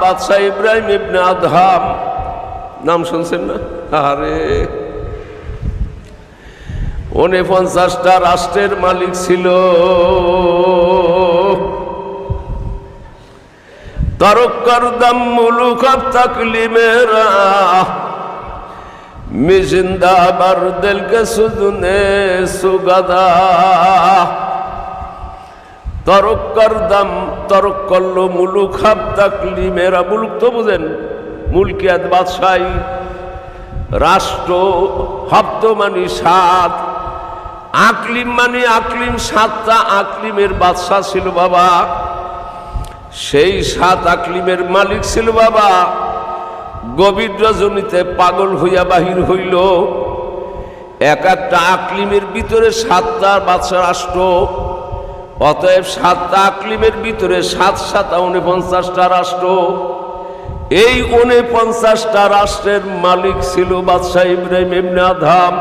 বাদশাহ ইব্রাহিম ইবনে আদহাম, নাম শুনছেন না? আরে 49টা রাষ্ট্রের মালিক ছিল। তরক্করদম মুলুকাত তাকলিমেরা মিজিন্দা বার দিল কে সুদনে সুগাদা। তরক্করদম তরক করলো মুলুক হাব তাকলিমেরা। মুলুক তো বুঝেন, মুলকিয়াত বাদশাহী, রাষ্ট্র। হপ্ত মানে 7, আকলিম মানে আকলিম, 7টা আকলিমের বাদশাহ ছিল বাবা। সেই 7 আকলিমের মালিক ছিল বাবা। গভীর রজনীতে পাগল হইয়া বাহির হইল। এক একটা আকলিমের ভিতরে 7টা বাদশা রাষ্ট্র। অতএব 7টা আকলিমের ভিতরে 7 7 49টা রাষ্ট্র। এই 49টা রাষ্ট্রের মালিক ছিল বাদশাহ ইব্রাহিম ইবনে আদহাম।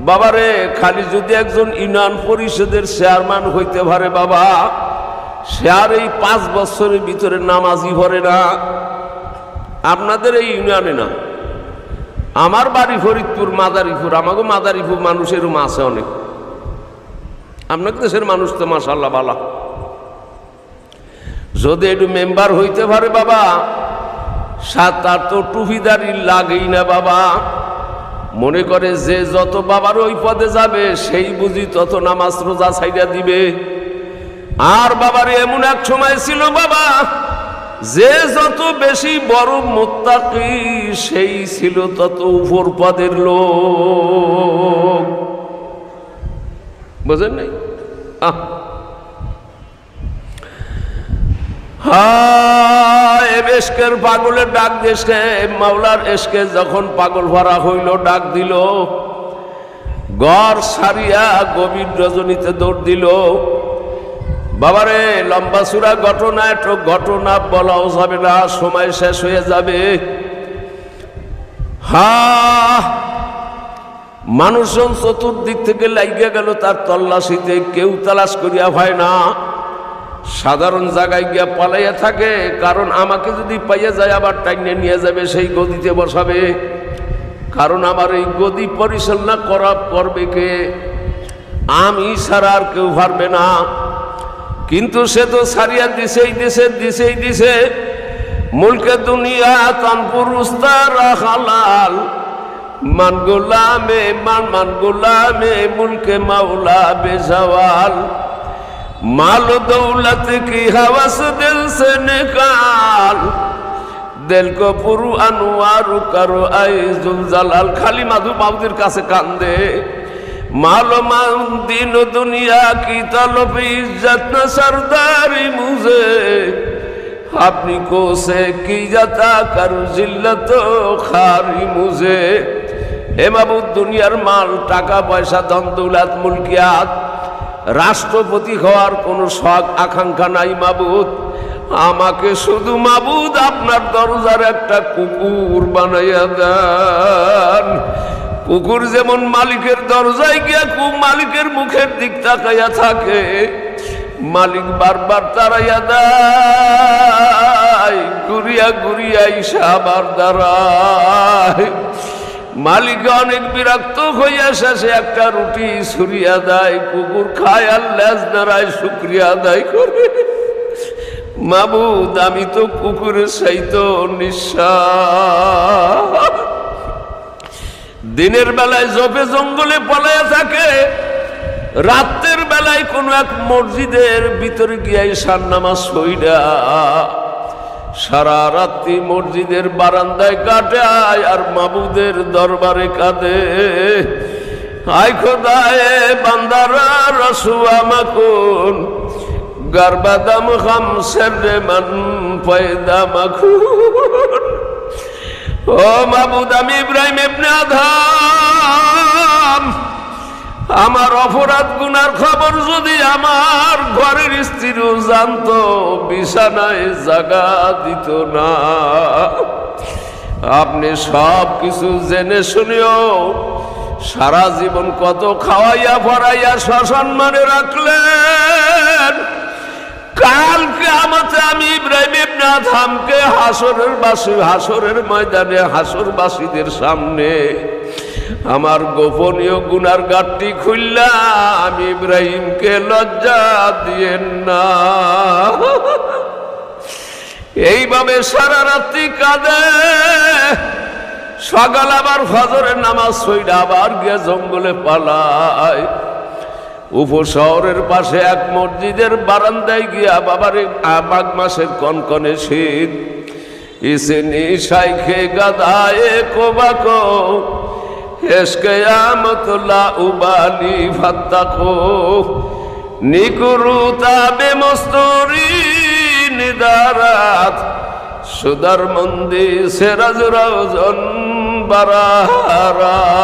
বাবারে, খালি যদি একজন ইউনিয়ন পরিষদের চেয়ারম্যান হইতে পারে বাবা, সে আর এই 5 বছরের ভিতরে নামাজি ভরে না। আপনাদের এই ইউনিয়নে না, আমার বাড়ি ফরিদপুর মাদারীপুর, আমাকে মাদারীপুর মানুষের আছে অনেক। আপনার দেশের মানুষ তো মাশাআল্লাহ ভালো। যদি একটু মেম্বার হইতে পারে বাবা, 7-8 তো টুপিদারি লাগেই না বাবা। মনে করে যে যত বাবার ওই পদে যাবে সেই বুঝি তত নামাজ রোজা ছাইড়া দিবে। আর বাবার এমন এক সময় ছিল বাবা, যে যত বেশি বড় মুত্তাকি সেই ছিল তত উপর পদের লোক। বুঝেন নাই? এসকের পাগলের ডাক দিয়েছে, মাওলার এসকে যখন পাগল ভরা হইল ডাক দিল, ঘর সারিয়া গভীর রজনীতে দৌড় দিল। বাবারে, লম্বা চূড়া ঘটনা, একটু ঘটনা বলাও যাবে না, সময় শেষ হয়ে যাবে। মানুষজন চতুর্দিক থেকে লাগিয়া গেল তার তল্লাশিতে, কেউ তালাশ করিয়া হয় না। সাধারণ জায়গায় গিয়া পালাইয়া থাকে, কারণ আমাকে যদি পাইয়া যায় আবার টাইনে নিয়ে যাবে, সেই গদিতে বসাবে। কারণ আমার এই গদি পরিচালনা করবে কে? আমি ছাড়া আর কেউ পারবে না। কিন্তু সে তো সারিয়া দিছেই দিছে। মুলকে দুনিয়া তানপুর উস্তারা হালাল, মান গোলামে মুলকে মাওলা বেজাওয়াল। माल दौलत की हवस दिल से निकाल, दिल को पुरु अनवारु करो आइजुल जलाल। खाली माधु बाबूदिर काছে কান্দে। मालो मान दीन दुनिया की तलब इज्जत न सरदारी मुझे, अपनी को से की जाता कर जिल्लत खारी मुझे। ए माबूद, दुनियार माल, टाका पयसा, धन दौलत, मुल्कियात, রাষ্ট্রপতি হওয়ার কোনো শখ আকাঙ্ক্ষা নাই মাবুদ। আমাকে শুধু মাবুদ আপনার দরজার একটা কুকুর বানাইয়া দেন। কুকুর যেমন মালিকের দরজায় গিয়া মালিকের মুখের দিক তাকাইয়া থাকে, মালিক বারবার তাড়াইয়া দেয়, ঘুরিয়া ঘুরিয়া ইশাবার দাঁড়ায়। মালিক অনেক বিরক্ত হইয়া শেষে একটা রুটি ছুরিয়া দেয়, কুকুর খায় আর লেজ দাঁড়ায় শুকরিয়া আদায় করে। মাবুদ, আমি তো কুকুরের সাইতো নিঃশ্বাস। দিনের বেলায় জপে জঙ্গলে পলাইয়া থাকে, রাতের বেলায় কোন এক মসজিদের ভিতরে গিয়া ঈশার নামাজ পড়া সারা রাত্রি মসজিদের বারান্দায় কাটায় আর মাবুদের দরবারে কাঁদে। আয় খোদায়ে বান্দারা রসুয়া মাকুন, গর্বাদাম খাম সেরে মান পয়দা মাকুন। ও মাবুদ, আমি ইব্রাহিম ইবনে আদহাম, আমার অপরাধ গুনার খবর যদি আমার ঘরের স্ত্রীও জানতো, বিছানায় জায়গা দিত না। আপনি সব কিছু জেনে শুনেও সারা জীবন কত খাওয়াইয়া পড়াইয়া সসম্মানে রাখলেন। কালকে আমাতে আমি ইব্রাহিম ইবনে আদহামকে হাসরের ময়দানে হাসরবাসীদের সামনে আমার গোপনীয় গুনার গাঁটটি খুললা আমি ইব্রাহিমকে লজ্জা দিয়েন না। এইভাবে সারা রাত্রি কাঁদে। সকাল আবার ফজরের নামাজ পড়ে আবার গিয়ে জঙ্গলে পালায়। উপশহরের পাশে এক মসজিদের বারান্দায় গিয়া বাবার মাঘ মাসের কনকনে শীত ইসেনি শাইখে গাদায়ে কোবাকো এসকে আমতলা উবালি ফাত্তাকো নিকুরুতা বেমস্তরি নিদারাত সুদার মন্দি সেরাজরাজন বারারাত।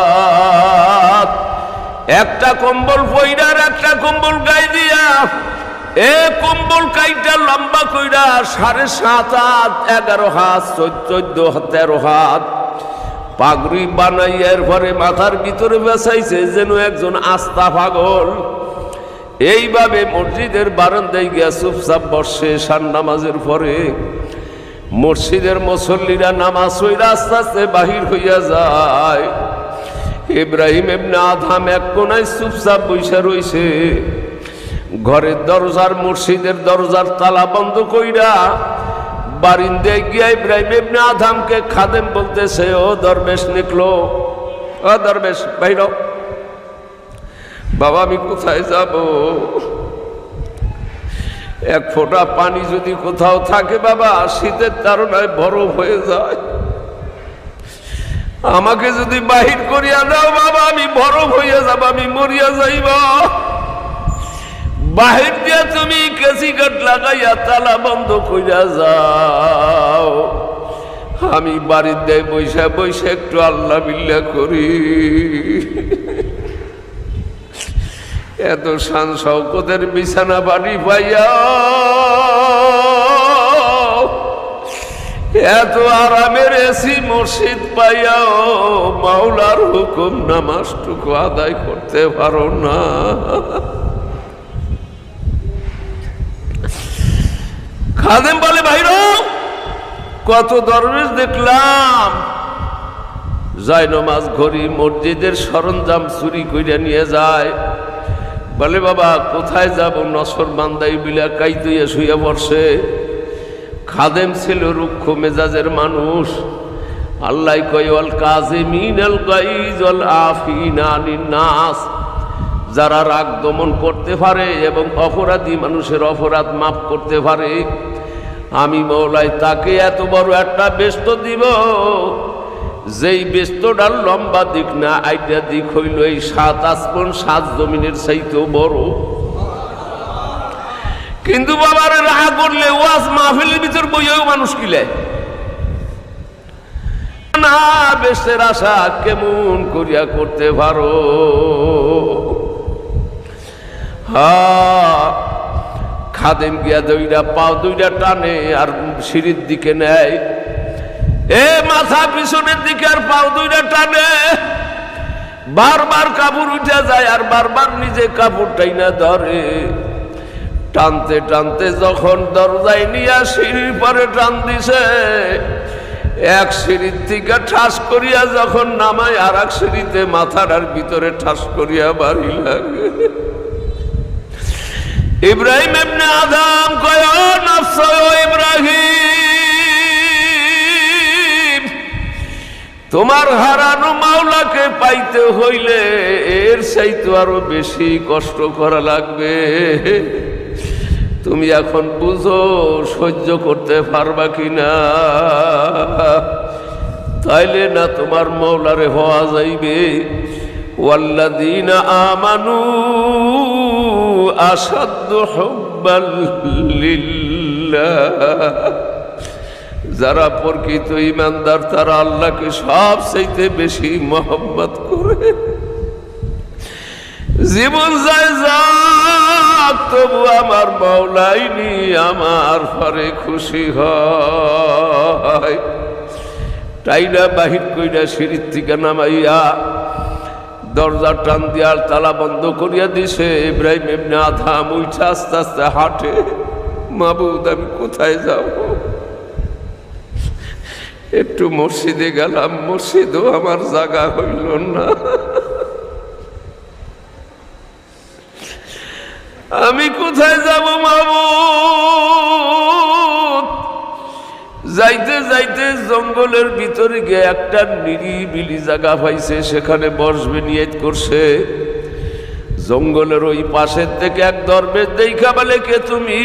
একটা কম্বল পইরার একটা কম্বল গায়ে দিয়া এ কম্বল কাইটা লম্বা কইরা 7.5 হাত 11 হাত 14 হাত পাগড়ি বানাইয়ার পরে মাথার ভিতরে বেসাইছে যেন একজন আস্তা পাগল। এইভাবে মসজিদের বারান্দায় গিয়া চুপচাপ বসে শান নামাজের পরে মসজিদের মুসল্লিরা নামাজ পড়ে আস্তে আস্তে বাহির হইয়া যায়। ইব্রাহিম ইবনে আদহাম এক কোনায় চুপচাপ বইসা রইছে। ঘরের দরজার মসজিদের দরজার তালা বন্ধ কইরা বারিন্দায় গিয়া ইব্রাহিম ইবনে আদহামকে খাদেম বলতেছে, ও দরবেশ নিকলো, ও দরবেশ বাইর। বাবা আমি কোথায় যাব? এক ফোঁটা পানি যদি কোথাও থাকে বাবা শীতের তাড়নায় বরফ হয়ে যায়। আমাকে যদি বাহির করিয়া দাও বাবা আমি বরফ হইয়া যাব, আমি মরিয়া যাইব। বাহির দিয়া তুমি কেসি কাঠ লাগাইয়া তালা বন্ধ কইরা যাও, আমি বাড়ির দেয় বৈশা বৈশা একটু আল্লাহ বিল্লাহ করি। এত শান শওকতের বিছানা বাড়ি পাইয়া এত আরামের এসি মসজিদ পাইয়াও মাওলার হুকুম নামাজটুকু আদায় করতে পারো না। খাদেম বলে ভাইরা কত দরবেশ দেখলাম যায় নামাজ ঘড়ি মসজিদের সরঞ্জাম চুরি কইরা নিয়ে যায়। বলে বাবা কোথায় যাব? নসর বান্দাই বিলা কাইতুইয়া শুইয়া বসে। খাদেম ছিল রুক্ষ মেজাজের মানুষ। আল্লাহ কয় ওয়াল কাযিমিনাল গাইজ ওয়াল আফিনা আনিন নাস, যারা রাগ দমন করতে পারে এবং অপরাধী মানুষের অপরাধ মাফ করতে পারে, আমি মওলাই তাকে এত বড় একটা বেস্ত দিব যেই বেস্তটার লম্বা দিক না আইটা দিক হইল এই 7 আসমান 7 জমিনের চাইতেও বড়। কিন্তু বাবার রাগ করলে ওয়াজ মাহফিলের ভিতর বইয়েও মানুষ কিলে না। বেস্তের আশা কেমন করিয়া করতে পারো? খাদেম গিয়া দুইটা পাও দুইটা টানে আর সিঁড়ির দিকে নেয়। এ মাথা পিছনের দিকে আর পাও দুইটা টানে। বারবার কাপড় উঠে যায় আর বারবার নিজে কাপড়টাই না ধরে। টানতে টানতে যখন দরজায় নিয়ে সিঁড়ির পরে টান দিছে, এক সিঁড়ির থেকে ঠাস করিয়া যখন নামায় আর এক সিঁড়িতে মাথাটার ভিতরে ঠাস করিয়া বাড়ি লাগে। ইব্রাহিম ইবনে আদহাম কয় ও নফস ও ইব্রাহিম, তোমার হারানো মাওলাকে পাইতে হইলে এর চাইতে আরো বেশি কষ্ট করা লাগবে। তুমি এখন বুঝো সহ্য করতে পারবা কিনা, তাইলে না তোমার মাওলারে হওয়া যাইবে। ওয়াল্লাযীনা আমানু আশাদ্দু হুব্বাল লিল্লাহ, যারা প্রকৃত ঈমানদার তারা আল্লাহকে সবচাইতে বেশি মহব্বত করে। জীবন যায় যাক তবু আমার মাওলাই নি আমার পরে খুশি হয়। টাইনা বাহির কইরা সিঁড়ির থেকে নামাইয়া দরজা টান দিয়া তালা বন্ধ করিয়া দিছে। ইব্রাহিম ইবনে আদহাম উঠে আস্তে আস্তে হাঁটে মাবুদ আমি কোথায় যাব? একটু মসজিদে গেলাম, মসজিদও আমার জায়গা হইল না। আমি কোথায় যাব মাবুদ? যাইতে যাইতে জঙ্গলের ভিতরে গিয়ে একটা নিরিবিলি জায়গা পাইছে, সেখানে বসবে নিয়ত করছে। জঙ্গলের ওই পাশের থেকে এক দরবেশ দেখা বলে, কে তুমি?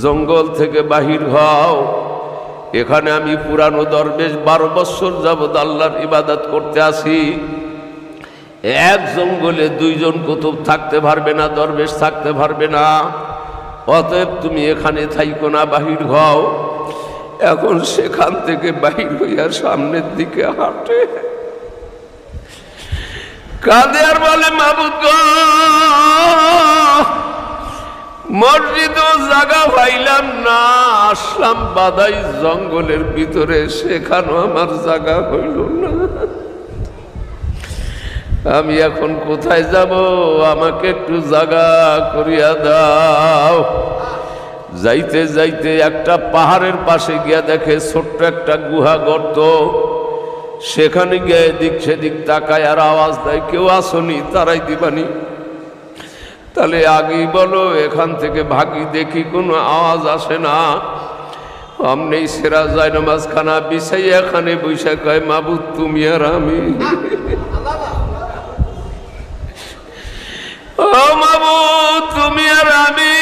জঙ্গল থেকে বাহির হও, এখানে আমি পুরানো দরবেশ 12 বছর যাবৎ আল্লাহর ইবাদত করতে আসি। এক জঙ্গলে 2 জন কুতুব থাকতে পারবে না, দরবেশ থাকতে পারবে না, অতএব তুমি এখানে থাইকো না, বাহির হও। এখন সেখান থেকে বাহির হইয়া সামনের দিকে হাঁটে, কাঁদে আর বলে, মাবুদ গো, মসজিদও জায়গা পাইলাম না, আসলাম বাদাই জঙ্গলের ভিতরে, সেখানেও আমার জায়গা হইল না। আমি এখন কোথায় যাব? আমাকে একটু জায়গা করিয়া দাও। যাইতে যাইতে একটা পাহাড়ের পাশে গিয়া দেখে ছোট্ট একটা গুহা গর্ত, সেখানে গিয়ে এদিক সেদিক তাকায় আর আওয়াজ দেয়, কেউ আসনি, তারাই দিবানি। তাহলে আগেই বলো, এখান থেকে ভাগি, দেখি কোনো আওয়াজ আসে না। আমনেই সেরা যায় নামাজখানা বিছাই এখানে বৈশা কয়, মাবুদ তুমি আর আমি। ও মাবুদ তুমি আর আমি,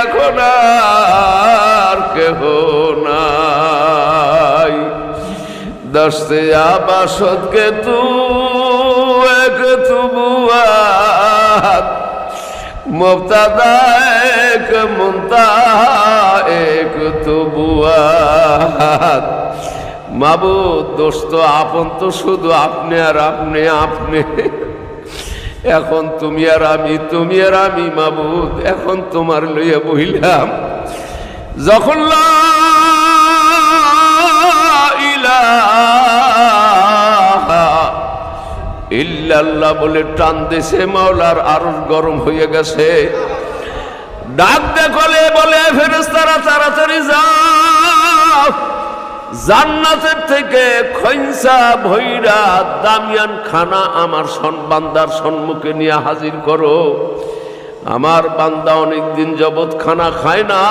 এখন আর কেহ নাই। দশতে আবাসত কে তু এক তুবুয়াত, মুবতাদা এক মুনতাহা এক তুবুয়াত। মাবুদ দোস্ত আপন তো শুধু আপনি আর আপনি, আপনি। এখন তুমি আর আমি, তুমি আর আমি মাবুদ, এখন তোমার লইয়া বইলাম। যখন লা ইলাহা ইল্লাল্লাহ বলে টান দিছে, মাওলার আরশ গরম হয়ে গেছে। ডাক দেখলে বলে, ফেরেশতারা তাড়াতাড়ি যাও, জান্নাতের থেকে খৈনসা ভৈরা দামিয়ান খানা আমার বান্দার সম্মুখে নিয়ে হাজির করো। আমার বান্দা অনেকদিন যাবৎ খানা খায় না,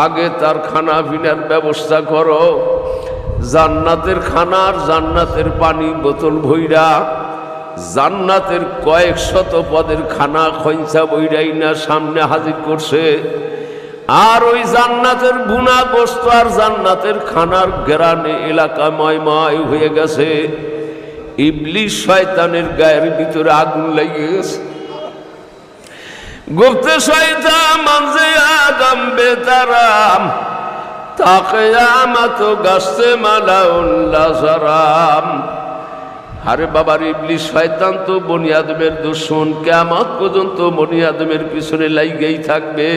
আগে তার খানা পিনার ব্যবস্থা করো। জান্নাতের খানার, জান্নাতের পানি বোতল ভৈরা, জান্নাতের কয়েক শত পদের খানা খৈনসা ভৈরাই না সামনে হাজির করছে। আর ওই জান্নাতের বুনা গোস্ত আর জান্নাতের খানার ঘেরানে এলাকা ময় হয়ে গেছে। ইবলিস শয়তানের গায়ের ভিতরে আগুন লেগে গেছে। গুপ্ত শয়তান মানজে আদম বেতারাম, তাকিয়ামত গাছতে মালাউল্লাহ সারাম। আরে বাবার ইবলিস শয়তান তো বনি আদমের দুশমন, কিয়ামত পর্যন্ত বনি আদমের পিছনে লাইগেই থাকবে।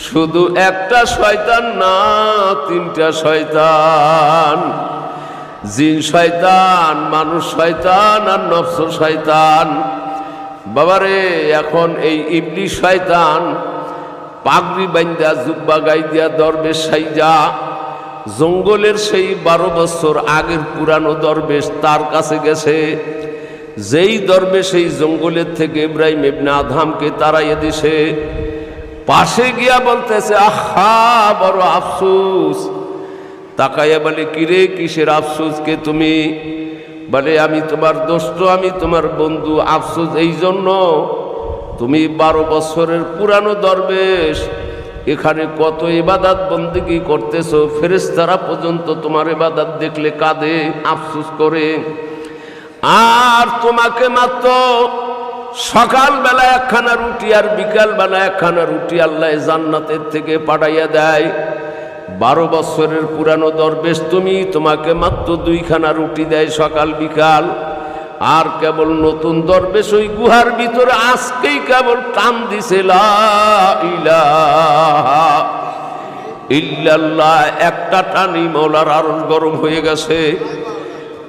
শুধু একটা শয়তান না, 3টা শয়তান, জিন শয়তান, মানুষ শয়তান আর নফস শয়তান। বাবারে এখন এই ইবলিস শয়তান পাগড়ি বাইন্দা জুব্বা গাই দিয়া দরবেশ সাইজা জঙ্গলের সেই 12 বছর আগের পুরানো দরবেশ তার কাছে গেছে। যেই দরবেশ এই জঙ্গলের থেকে ইব্রাহিম ইবনে আদহামকে তাড়াইয়া দিছে, পাশে গিয়া বলতেছে, আহা বড় আফসোস। তাকাইয়া বলে, কিরে কিসের আফসোস? কে তুমি? বলে, আমি তোমার দোস্ত, আমি তোমার বন্ধু। আফসোস এই জন্য, তুমি 12 বছরের পুরানো দরবেশ, এখানে কত ইবাদত বন্দেগী করতেছো, ফেরেশতারা পর্যন্ত তোমার ইবাদত দেখলে কাঁদে, আফসোস করে। আর তোমাকে মাত্র সকালবেলা 1খানা রুটি আর বিকালবেলা 1খানা রুটি আল্লাহ জান্নাতের থেকে পাঠাইয়া দেয়। 12 বছরের পুরানো দরবেশ তুমি, তোমাকে মাত্র 2খানা রুটি দেয় সকাল বিকাল। আর কেবল নতুন দরবেশ ওই গুহার ভিতরে আজকেই কেবল টান দিছে লা ইলাহা ইল্লাল্লাহ, একটা টানি মাওলার আরশ গরম হয়ে গেছে।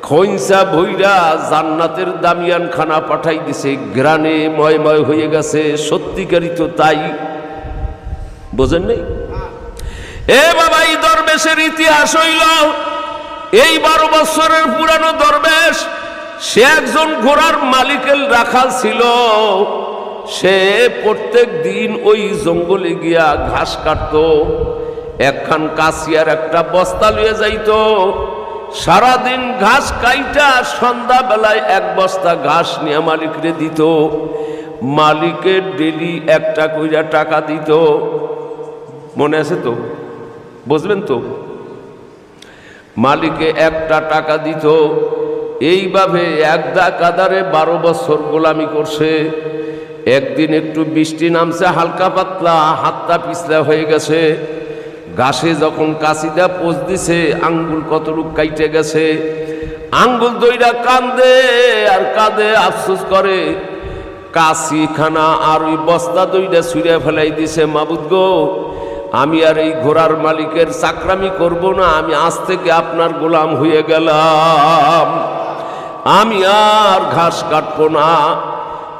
খইঞ্চা ভৈরা জান্নাতের দামিয়ান খানা পাঠাই দিছে, গ্রানে ময় হয়ে গেছে। সত্যিকারই তো তাই, বোঝেন নেই? এ বাবা, এই দরবেশের ইতিহাস হইল, এই 12 বছরের পুরানো দরবেশ, সে একজন ঘোড়ার মালিকের রাখাল ছিল। সে প্রত্যেক দিন ওই জঙ্গলে গিয়া ঘাস কাটতো, একখান কাশিয়ার একটা বস্তা লইয়া যাইত। সারাদিন ঘাস কাইটা সন্ধ্যা বেলায় এক বস্তা ঘাস নিয়ে মালিকরে দিত। মালিকের ডেলি একটা কইরা টাকা দিত। মনে আছে তো? বুঝবেন তো? মালিকে একটা টাকা দিত। এইভাবে একদা কাদারে 12 বছর গোলামি করছে। একদিন একটু বৃষ্টি নামছে, হালকা পাতলা, হাতটা পিছলা হয়ে গেছে। ঘাসে যখন কাশিটা পোষ দিছে, আঙ্গুল কতটুক কাইটে গেছে। আঙ্গুল দইরা কান্দে আর কাঁদে, আফসোস করে। কাশি খানা আর ওই বস্তা দইটা ছুঁড়ে ফেলাই দিছে। মাবুদ গো, আমি আর এই ঘোড়ার মালিকের চাকরামি করব না, আমি আজ থেকে আপনার গোলাম হয়ে গেলাম, আমি আর ঘাস কাটবো না।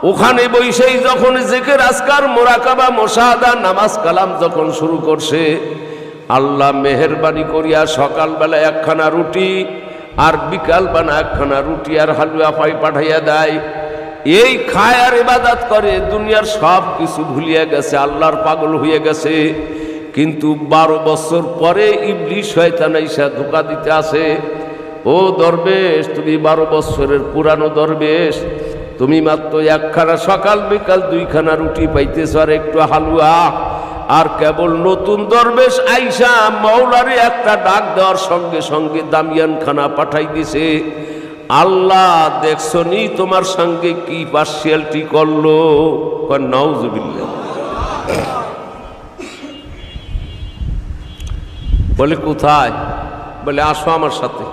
ওখানে বৈশেই যখন জিকির আজকার মোরাকাবা মুশাহাদা নামাজ কালাম যখন শুরু করছে, আল্লাহ মেহেরবানি করিয়া সকালবেলা একখানা রুটি আর বিকালবেলা একখানা রুটি আর হালুয়া পাঠাইয়া দেয়। এই খায় আর ইবাদত করে, দুনিয়ার সব কিছু ভুলিয়া গেছে, আল্লাহর পাগল হয়ে গেছে। কিন্তু 12 বছর পরে ইবলিস শয়তান আইসা ধোঁকা দিতে আসে। ও দরবেশ, তুমি 12 বছরের পুরানো দরবেশ, তুমি মাত্র একখানা সকাল বিকাল 2খানা রুটি পাইতেছ আর একটু হালুয়া। আর কেবল নতুন দরবেশ আইসা মৌলারে একটা ডাক দেওয়ার সঙ্গে সঙ্গে দামিয়ান খানা পাঠাই দিছে। আল্লাহ দেখছো নি তোমার সঙ্গে কি পার্সিয়ালিটি করলো? নাউজুবিল্লাহ। বলে কোথায়? বলে আসো আমার সাথে।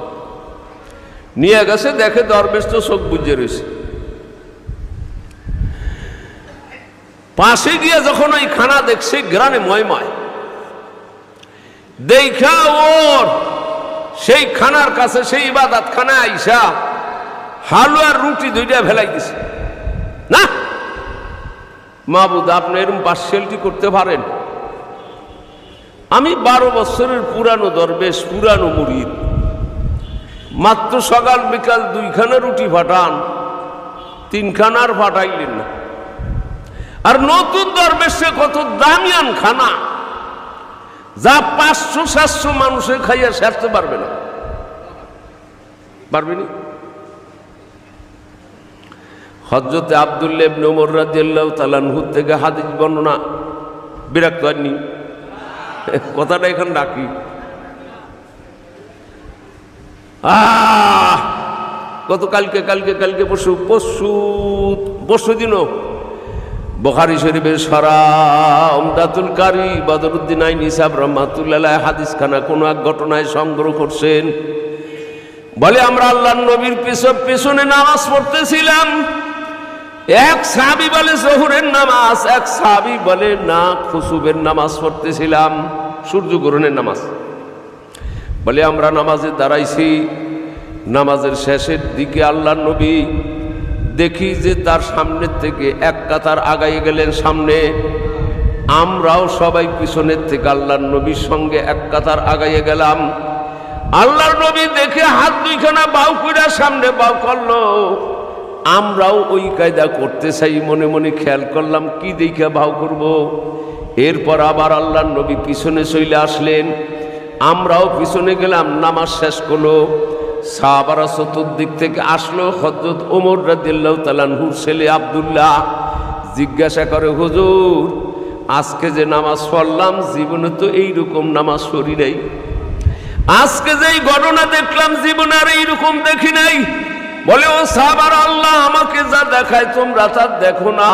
নিয়ে গেছে, দেখে দরবেশ তো চোখ বুঝে রয়েছে। পাশে গিয়ে যখন ওই খানা দেখছে, গ্রানে ময় দেখা ওর সেই খানার কাছে, সেই ইবাদত খানা আইসা হালুয়ার রুটি 2টা ফেলাই দিছে। না মাবুদ, আপনি এরকম পার্সিয়ালিটি করতে পারেন? আমি 12 বছরের পুরানো দরবেশ, পুরানো মুরিদ, মাত্র সকাল বিকাল 2খানা রুটি পাঠান, 3খানার পাঠাইলেন না। আর নতুন দরবেশে কত দামিয়ান খানা, যা 500-700 মানুষের খাইয়া সারতে পারবে না, পারবেনি। হযরতে আব্দুল্লাহ ইবনে ওমর রাদিয়াল্লাহু তাআলা আনহু থেকে হাদিস বর্ণনা, বিরক্ত হননি কথাটা এখানে রাখি। কত কালকে পরশু দিনও বুখারী শরীফের সরাহ উমদাতুল কারি বদরুদ্দিন আইনি সাহেব রাহমাতুল্লাহ আলাইহি হাদিস খানা কোন এক ঘটনায় সংগ্রহ করছেন। বলে আমরা আল্লাহর নবীর পিছনে নামাজ পড়তেছিলাম। এক সাহাবী বলে জোহরের নামাজ, এক সাহাবী বলে না খুসুবের নামাজ পড়তেছিলাম, সূর্য গ্রহণের নামাজ। বলে আমরা নামাজে দাঁড়াইছি, নামাজের শেষের দিকে আল্লাহর নবী দেখি যে তার সামনের থেকে এক কাতার আগাই গেলেন সামনে। আমরাও সবাই পিছনের থেকে আল্লাহর নবীর সঙ্গে এক কাতার আগাইয়ে গেলাম। আল্লাহর নবী দেখে হাত 2খানা বাউ কইরা সামনে বাউ করলো। আমরাও ওই কায়দা করতে চাই, মনে মনে খেয়াল করলাম কি দেখে বাউ করব। এরপর আবার আল্লাহর নবী পিছনে চলে আসলেন, আমরাও পিছনে গেলাম। নামাজ শেষ করলো, সাহাবারা চতুর্দিক থেকে আসলো। হযরত ওমর রাদিয়াল্লাহু তাআলা আনহুর ছেলে আব্দুল্লাহ জিজ্ঞাসা করে, হুজুর আজকে যে নামাজ পড়লাম, জীবনে তো এইরকম নামাজ পড়ি নাই, আজকে যে এই ঘটনা দেখলাম জীবনে আর এইরকম দেখি নাই। বলে ও সাহাবারা, আল্লাহ আমাকে যা দেখায় তোমরা তা দেখো না,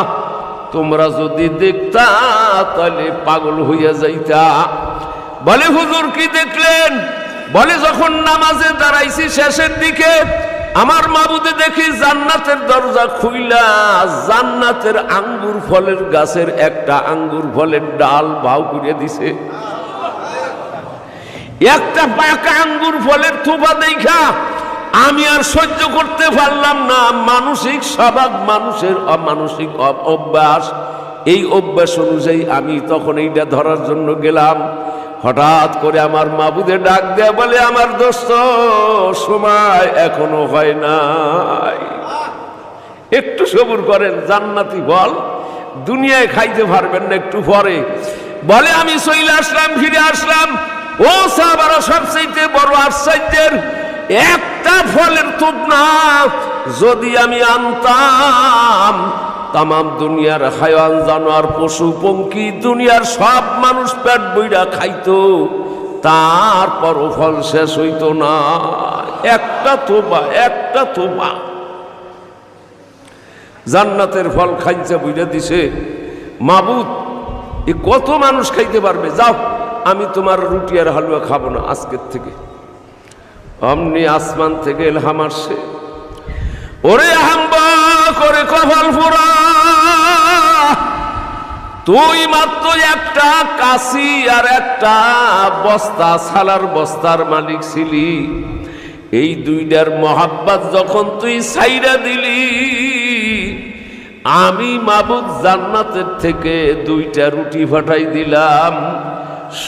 তোমরা যদি দেখতা তাহলে পাগল হইয়া যাইতা। বলে হুজুর কি দেখলেন? বলে যখন নামাজে দাঁড়াইছি শেষের দিকে, আমার মাবুদে দেখি জান্নাতের দরজা খুইলা জান্নাতের আঙ্গুর ফলের গাছের একটা আঙ্গুর ফলের ডাল ভাও করে দিছে। একটা পাকা আঙ্গুর ফলের থোপা দেখা আমি আর সহ্য করতে পারলাম না। মানসিক স্বভাব, মানুষের অমানসিক অভ্যাস, এই অভ্যাস অনুযায়ী আমি তখন এইটা ধরার জন্য গেলাম। হঠাৎ করে আমার মাবুদে ডাক দেয়া বলে, আমার দোস্ত, সময় এখনো হয় নাই, একটু সবুর করেন, জান্নাতি ফল দুনিয়ায় খাইতে পারবেন না, একটু পরে। বলে আমি চলে আসলাম, ফিরে আসলাম। ও সাহাবারা, সবচেয়ে বড় আশ্চর্যের একটা ফলের তুপ না, যদি আমি আনতাম তাম দুনিয়ার হায়ান জানোয়ার পশু পঙ্খী দুনিয়ার সব মানুষ পেট বইরা খাইতো, তারপরও ফল শেষ হইতো না। একটা তোবা, একটা তোবা জান্নাতের ফল খাইছে, বুঝে দিছে মাবুদ, এ কত মানুষ খাইতে পারবে, যাও আমি তোমার রুটি আর হালুয়া খাবো না আজকের থেকে। অমনি আসমান থেকে এলহাম আসছে, ওরে হাম্বা করে কপাল পোড়া, তুই মাত্র একটা কাশি আর একটা বস্তা, সালার বস্তার মালিক ছিলি। এই দুইটার মহাব্বত যখন তুই ছাইরা দিলি, আমি মাবুদ জান্নাতের থেকে দুইটা রুটি পাঠাই দিলাম,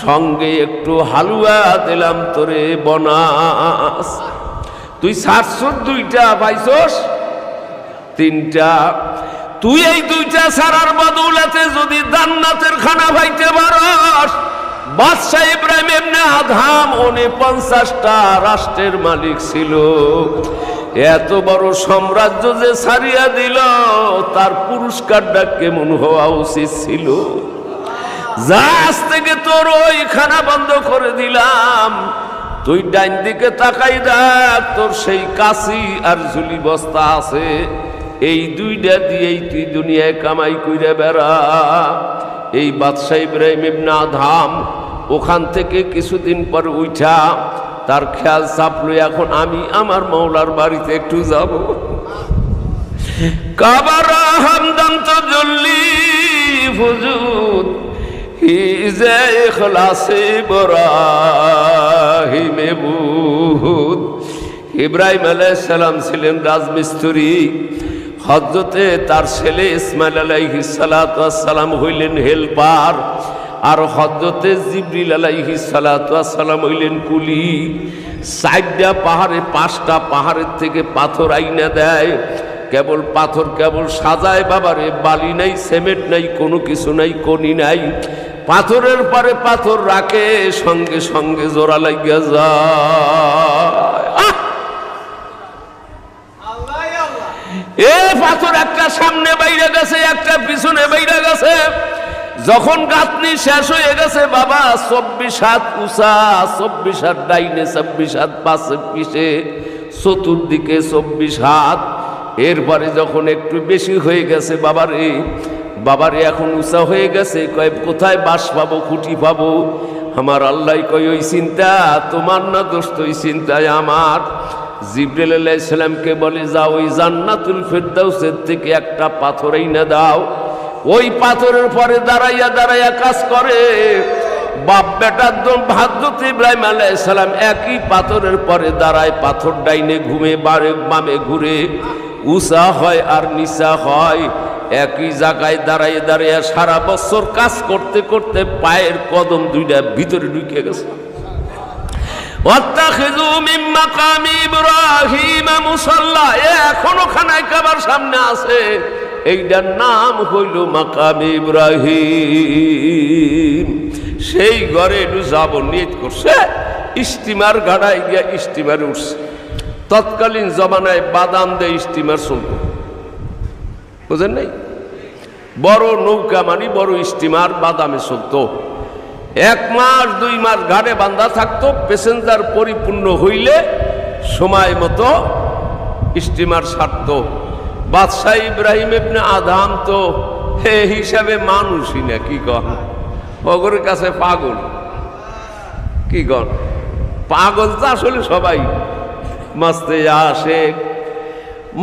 সঙ্গে একটু হালুয়া দিলাম তোরে বনাস। তুই 702টা পাইছস, 3টা। তুই এই 2টা সারার বদৌলতে যদি জান্নাতের খানা পাইতে পারস, বাদশাহ ইব্রাহিম ইবনে আদহাম 49টা রাষ্ট্রের মালিক ছিল। এত বড় সাম্রাজ্য যে ছাড়িয়া দিল, তার পুরস্কারটা কেমন হওয়া উচিত ছিল। যা, আজ থেকে তোর ওই খানা বন্ধ করে দিলাম, তুই ডাইন দিকে তাকাই দেখ, তোর সেই কাশি আর ঝুলি বস্তা আছে, এই দুইটা দিয়েই তুই দুনিয়ায় কামাই কইরা বেড়া। এই বাদশাহ ইব্রাহিম ইবনে আদহাম ওখান থেকে কিছুদিন পর উঠা তার খেয়াল চাপলো, এখন আমি আমার মৌলার বাড়িতে একটু যাব। কাবারা হামদান তো জল্লি ফুজুদ হিজে ইখলাসে বরাহিমে বুদ। ইব্রাহিম আলাইহিস সালাম ছিলেন রাজমিস্ত্রি, হযরতে তার ছেলে ইসমাইল আলাইহিস সালাতু ওয়াস সালাম হইলেন হেল্পার, আর হযরতে জিবরিল আলাইহিস সালাতু ওয়াস সালাম হইলেন কুলি। 4টা পাহাড়ে, 5টা পাহাড়ের থেকে পাথর আইনা দেয়, কেবল পাথর কেবল সাজায় বাবারে, বালি নাই, সিমেন্ট নাই, কোনো কিছু নাই, কনি নাই। পাথরের পরে পাথর রাখে, সঙ্গে সঙ্গে জোড়া লাগিয়া যায়। এ পাথর একটা সামনে বাইরে গেছে, একটা পিছনে বাইরে গেছে। যখন গাঁথনি শেষ হয়ে গেছে বাবা, 24 হাত উঁচা, 24 হাত ডাইনে, 26 হাত পাশে পিছে, চতুর্দিকে 24 হাত। এরপরে যখন একটু বেশি হয়ে গেছে বাবারে এখন উঁচা হয়ে গেছে, কয় কোথায় বাস পাবো, খুঁটি পাবো? আমার আল্লাহ কয়, ওই চিন্তা তোমার না দোস্ত, ওই চিন্তায় আমার। জিবরিল আলাইহিস সালামকে বলে, যাও ওই জান্নাতুল ফেরদাউসের থেকে একটা পাথর এনে দাও। ওই পাথরের পরে দাঁড়াইয়া দাঁড়াইয়া কাজ করে বাপ বেটার দম। হযরত ইব্রাহিম আলাইহিস সালাম একই পাথরের পরে দাঁড়ায়, পাথর ডাইনে ঘুমে, বামে ঘুরে, উঁচা হয় আর নিচা হয়। একই জায়গায় দাঁড়াইয়া দাঁড়াইয়া সারা বছর কাজ করতে করতে পায়ের কদম 2টা ভিতরে ঢুকে গেছে। ওয়াত্তাখিযু মিন মাকামি ইব্রাহিম মুসাল্লা, এখনো খানায় কাবার সামনে আছে, এইটার নাম হইল মাকামে ইব্রাহিম। সেই ঘরে একটু যাব নিয়ত করছে, স্টিমার গাড়ায় গিয়া স্টিমারে উঠছে। তৎকালীন জমানায় বাদাম দিয়ে স্টিমার চলত, বুঝেন নাই? বড় নৌকা মানে বড় স্টিমার বাদামে চলত। 1 মাস 2 মাস ঘাটে বান্ধা থাকতো, প্যাসেঞ্জার পরিপূর্ণ হইলে সময় মতো স্টিমার ছাড়ত। বাদশাহ ইব্রাহিম ইবনে আদহাম তো হে হিসাবে মানুষই না, কি কন ওগরের কাছে পাগল, কি কন পাগল তো আসলে সবাই। মস্তে আশেক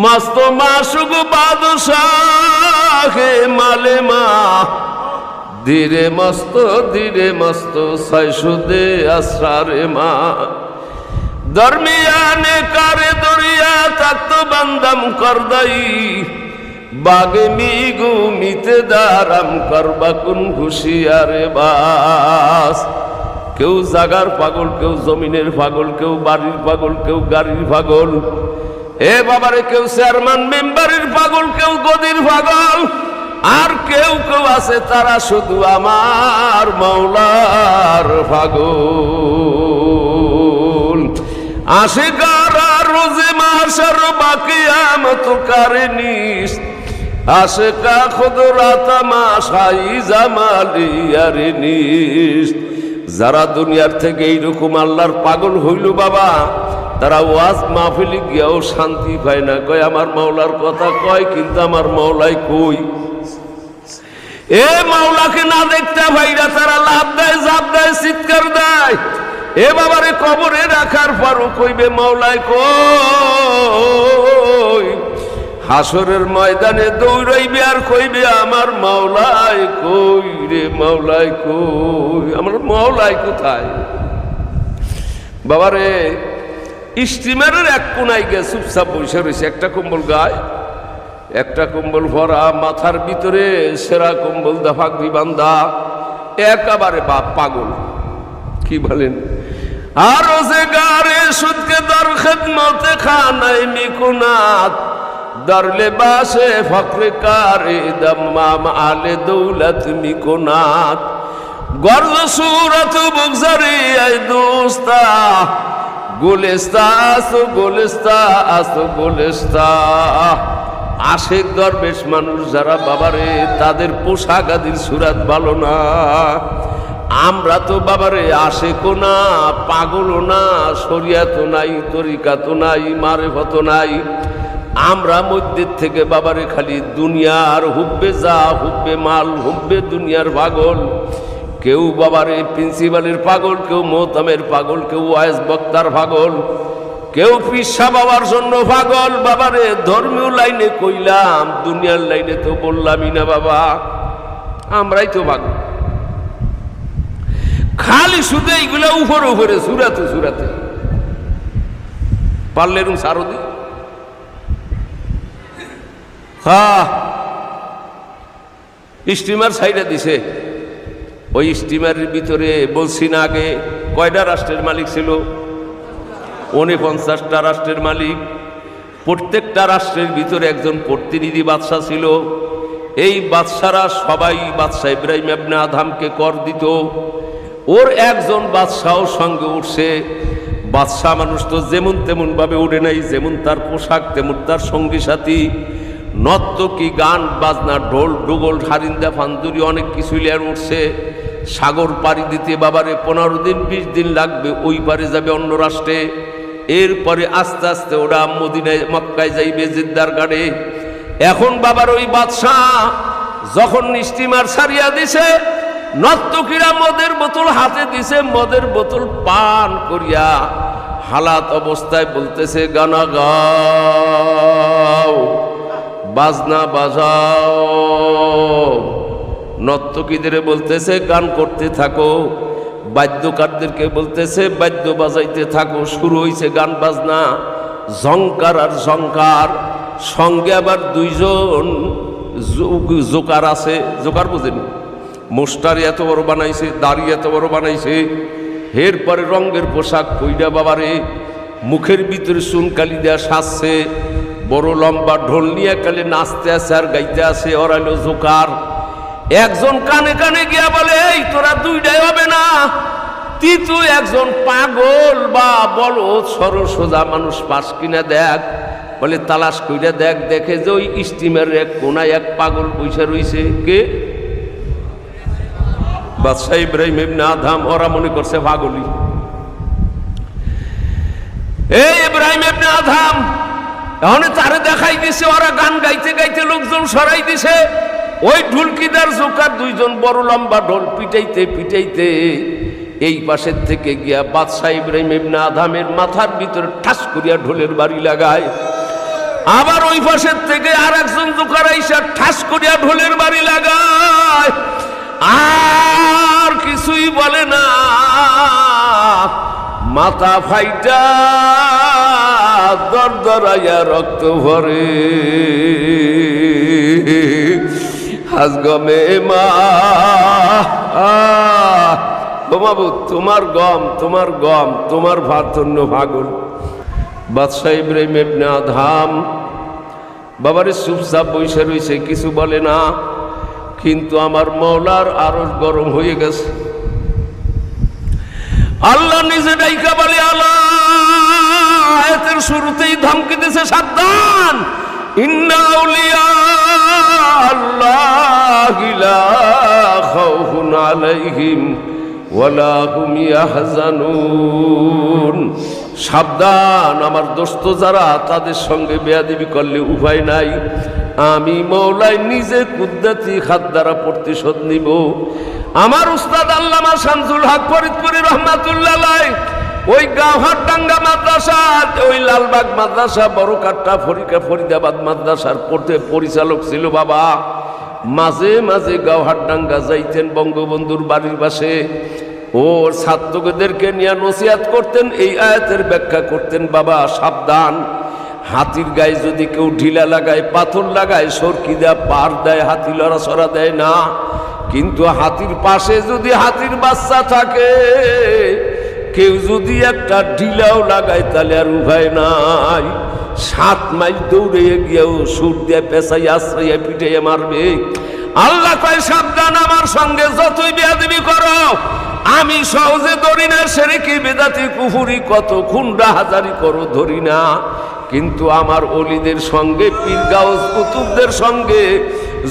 মস্ত মাসুক বাদশাহ মালে মা, ধীরে মস্ত 600 আসরারে মা। দরমিয়ানে কারে দরিয়া থাকতো বান্দাম করদাই বাগে মিগু মিতে দারাম করবা কোন হুশিয়ারে বাস। কেউ জাগার পাগল, কেউ জমিনের পাগল, কেউ বাড়ির পাগল, কেউ গাড়ির পাগল, এ বাবারে কেউ চেয়ারম্যান মেম্বারের পাগল, কেউ গদির পাগল, আর কেউ কেউ আছে তারা শুধু আমার মাওলার পাগল। আশিকারা রোজে মাশার বাকিয়ামত কারিনিস আশিকা খুদরাত মাশাই জামালিয়ারিনিস। যারা দুনিয়ার থেকে এইরকম আল্লাহর পাগল হইল বাবা, তারা ওয়াজ মাহফিলে গিয়াও শান্তি পায় না। কয় আমার মাওলার কথা কয়, কিন্তু আমার মাওলাই কই? এ মাওলাকে না দেখতে ভাইরা তারা লাভ দেয়, জাপ দেয়, চিৎকার দেয়। এ বাবারে কবরে রাখার পরও কইবে মাওলাই কই? হাসরের ময়দানে দৌড়াইবে আর কইবে আমার মাওলাই কই রে, মাওলাই কই, আমার মাওলাই কোথায়? বাবারে স্টিমারের এক কোনায় গিয়ে চুপচাপ বসে রয়েছে, একটা কম্বল গায়ে, একটা কম্বল ভরা, মাথার ভিতরে সেরা কম্বল দাফাকি বান্ধা, একেবারে বাপ পাগল। কি বলেন? আর যে গারে সুদকে দর খেদমতে খানায় মিকুনাত দরলে বাসে ফকরে কারে দম্মাম আলে দৌলত মিকুনাত গর্জ সুরত বুগজারি আই দোস্তা গুলিস্তা আসো গুলিস্তা আসো গুলিস্তা। আশেক দরবেশ মানুষ যারা বাবারে, তাদের পোশাক আদির সুরাত ভালো না। আমরা তো বাবারে আশেকও না, পাগলও না, শরিয়াতও নাই, তরিকাতও নাই, মারেফতও নাই। আমরা মধ্যের থেকে বাবারে খালি দুনিয়ার হুব্বে যা, হুব্বে মাল, হুব্বে দুনিয়ার পাগল। কেউ বাবারে প্রিন্সিপালের পাগল, কেউ মোহতামের পাগল, কেউ ওয়াইজ বক্তার পাগল, কেউ পিসা বাবার জন্য পাগল। বাবারে ধর্মীয় লাইনে কইলাম, দুনিয়ার লাইনে তো বললামই না বাবা। আমরাই তো পাগল, খালি শুধু এইগুলা উপরে উপরে সুরাতে সুরাতে পারলে এরকম সারদি। হ্যাঁ, স্টিমার সাইডে দিছে। ওই স্টিমারের ভিতরে বলছি না আগে কয়টা রাষ্ট্রের মালিক ছিল? 49টা রাষ্ট্রের মালিক। প্রত্যেকটা রাষ্ট্রের ভিতরে একজন প্রতিনিধি বাদশাহ ছিল। এই বাদশারা সবাই বাদশাহ ইব্রাহিম ইবনে আদহামকে কর দিত। ওর একজন বাদশাহ সঙ্গে উঠছে। বাদশাহ মানুষ তো যেমন তেমন ভাবে উঠে নাই, যেমন তার পোশাক তেমন তার সঙ্গী সাথী, নর্তকী, গান বাজনা, ঢোল ডুগল, হারিন্দা, ফান্দুরি, অনেক কিছু লিয়ার উঠছে। সাগর পাড়ি দিতে বাবারে 15 দিন 20 দিন লাগবে, ওই পারে যাবে অন্য রাষ্ট্রে। এরপরে আস্তে আস্তে ওরা মদিনায় মক্কায় যাইবে, জিদ্দার গাড়ে। এখন বাবার ওই বাদশাহ যখন স্টিমার ছাড়িয়া দিছে, নর্তকীরা মদের বোতল হাতে দিছে, মদের বোতল পান করিয়া হালাত অবস্থায় বলতেছে গানা গাও, বাজনা বাজাও। নর্তকীদের বলতেছে গান করতে থাকো, বাদ্যকারদেরকে বলতেছে বাদ্য বাজাইতে থাকো। শুরু হইছে গান বাজনা, ঝংকার আর ঝংকার। সঙ্গে আবার 2জন জোকার আছে। জোকার বুঝেন? মোস্টারি এত বড় বানাইছে, দাড়ি এত বড় বানাইছে, এরপরে রঙের পোশাক পইরা বাবারে, মুখের ভিতরে চুনকালি দেয়া সাজছে, বড় লম্বা ঢোল নিয়ে কালে নাচতে আছে আর গাইতে আছে। ওরা হলো জোকার। একজন কানে কানে গিয়া বলে, এই তোরা দুইটাই হবে না, তুই একজন পাগল বা বলো সরল সোজা মানুষ পাস কিনা দেখ। বলে তালাশ কইরা দেখ। দেখে যে ওই স্টিমারের এক কোনায় এক পাগল বইসা রইছে। কে? বাদশাহ ইব্রাহিম ইবনে আদহাম। ওরা মনে করছে পাগলি। এই ইব্রাহিম ইবনে আদহাম এখন তারে দেখাই দিছে। ওরা গান গাইতে গাইতে লোকজন সরাই দিছে। ওই ঢুলকিদার জোকার 2জন বড় লম্বা ঢোল পিটাইতে পিটাইতে এই পাশের থেকে গিয়া বাদশাহ ইব্রাহিম ইবনে আদহামের মাথার ভিতরে ঠাস করিয়া ঢোলের বাড়ি লাগায়। আবার ওই পাশের থেকে আর একজন জোকার আইসা ঠাস করিয়া ঢোলের বাড়ি লাগায়। আর কিছুই বলে না। মাথা ফাইটা দরদরাইয়া রক্ত ভরে হাজগমে মা মাবুদ তোমার গম তোমার গম তোমার ভাতন্য ভাগল। বাদশাহ ইব্রাহিম ইবনে আদহাম বাবারে চুপচাপ বসে রয়েছে, কিছু বলে না, কিন্তু আমার মওলার আরো গরম হয়ে গেছে। আল্লাহ নিজে ডাইকা বলে, আল্লাহ আয়াতের শুরুতেই ধমকি দিয়েছে, সাবধান, ইন্না আউলিয়া আল্লাহি লা খাউফুন আলাইহিম ওয়ালা হুম ইয়াহজানুন। সাবধান, আমার দোস্ত যারা তাদের সঙ্গে বেয়াদবি করলে উপায় নাই, আমি মওলাই নিজে কুদ্দাতি হাত দ্বারা প্রতিশোধ নিব। আমার উস্তাদ আল্লামা শামসুল হক ফরিদপুরি রহমাতুল্লাহ আলাইহি ওই গাওহারডাঙ্গা মাদ্রাসা, ওই লালবাগ মাদ্রাসা, বড়কাট্টা ফরিদাবাদ মাদ্রাসার পরিচালক ছিল বাবা। মাঝে মাঝে গাওহারডাঙ্গা যাইতেন, বঙ্গবন্ধুর বাড়ির পাশে, ওর ছাত্রদেরকে নিয়ে নসিহত করতেন, এই আয়াতের ব্যাখ্যা করতেন। বাবা সাবধান, হাতির গায়ে যদি কেউ ঢিলা লাগায়, পাথর লাগায়, সরকি দেয়, পার দেয়, হাতি লড়াছড়া দেয় না, কিন্তু হাতির পাশে যদি হাতির বাচ্চা থাকে, কেউ যদি একটা ঢিলাও লাগায়, তাহলে আর উপায় নাই, 7 মাইল দৌড়ে গিয়েও সুর দিয়ে পেঁচাই আশ্রয় পিটাইয়া মারবে। আল্লাহ কয় সাবধান, আমার সঙ্গে যতই বেয়াদবি করো আমি সহজে ধরি না, শিরকি বিদআতি কুফরি কত খুন্ডা হাজারি করো ধরি না, কিন্তু আমার ওলিদের সঙ্গে, পীর গাউস কুতুবদের সঙ্গে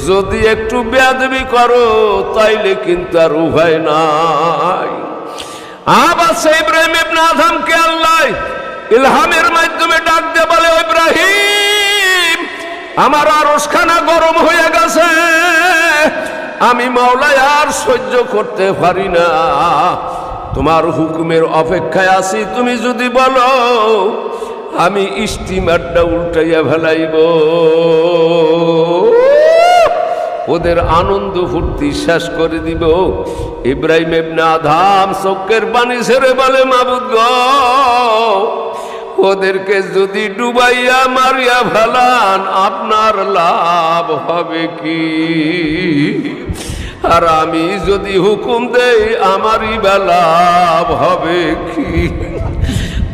যদি একটু বেয়াদবি করো তাইলে কিন্তু আর উপায় নাই। আবার ইব্রাহিম ইবনে আদহামকে আল্লাহ ইলহামের মাধ্যমে ডাক দিয়ে বলে, ইব্রাহিম আমার আরশখানা গরম হয়ে গেছে, আমি মাওলা আর সহ্য করতে পারি না, তোমার হুকুমের অপেক্ষায় আছি, তুমি যদি বলো আমি স্টিমারটা উল্টাইয়া ফেলাইব। ওদের আনন্দ ফুর্তি শেষ করে দিব। ইব্রাহিম ইবনে আদহাম চোখের পানি ছেড়ে বলে, মাবুদ গো, ওদেরকে যদি ডুবাইয়া মারিয়া ফেলান আপনার লাভ হবে কি, আর আমি যদি হুকুম দেই আমারই বা লাভ হবে কি।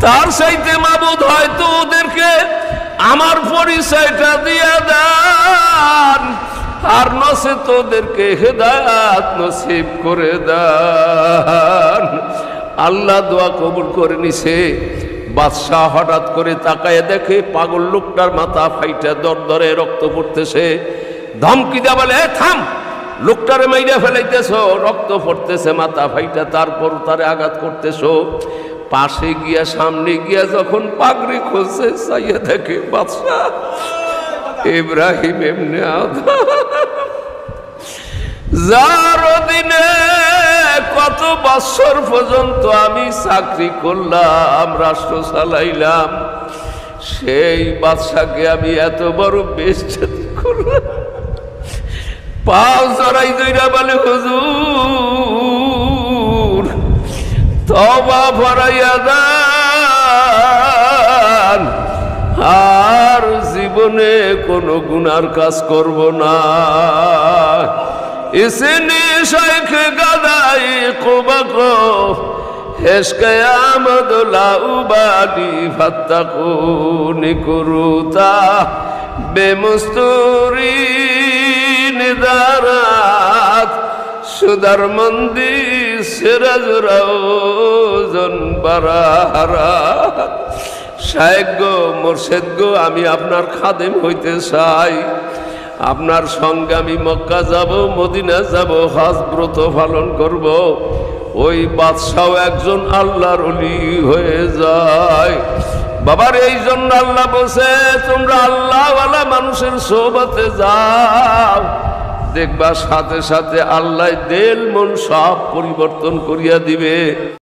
তার চাইতে মাবুদ হয়তো ওদেরকে আমার পরিচয়টা দিয়ে দেন, আর নসিহত ওদেরকে হেদায়েত নসিব করে দেন। আল্লাহ দোয়া কবুল করে নিছে। বাদশাহ হঠাৎ করে তাকায় দেখে পাগল লোকটার মাথা ফাইটা দরদরে রক্ত পড়তেছে। ধমকি দেয়া বলে, থাম, লোকটারে মাইরা ফেলাইতেছ, রক্ত পড়তেছে মাথা ফাইটা, তারপর তারে আঘাত করতেছ। পাশে গিয়া সামনে গিয়া যখন পাগড়ি খুলছে, চাইয়া দেখে বাদশাহ ইব্রাহিম ইবনে আদহাম, যার অধীনে কত বছর পর্যন্ত আমি চাকরি করলাম, রাষ্ট্র চালাইলাম, সেই বাদশাকে আমি এত বড় বেইজ্জতি করলাম। পাও জড়াই দইরা বলে, হুজুর তওবা ফরাইয়া দেন, আর জীবনে কোনো গুনার কাজ করব না। इसने शेख गदाई कुबा को हिस्कयामद लाउबाली फत्तकूनी कुरुता बेमुस्तूरी निदारात सुदरमंदी सिराज रोजन बराहारात। শেখ গো, মুর্শিদ গো, আমি আপনার খাদেম হইতে চাই, আপনার সঙ্গে আমি মক্কা যাব, মদিনা যাব, হজ ব্রত পালন করব। ওই বাদশাহ একজন আল্লাহর ওলি হয়ে যায়। বাবার এই জন্য আল্লাহ বলছে, তোমরা আল্লাহওয়ালা মানুষের সোহবতে যাও, দেখবা সাথে সাথে আল্লাহ দিল মন সব পরিবর্তন করিয়া দিবে।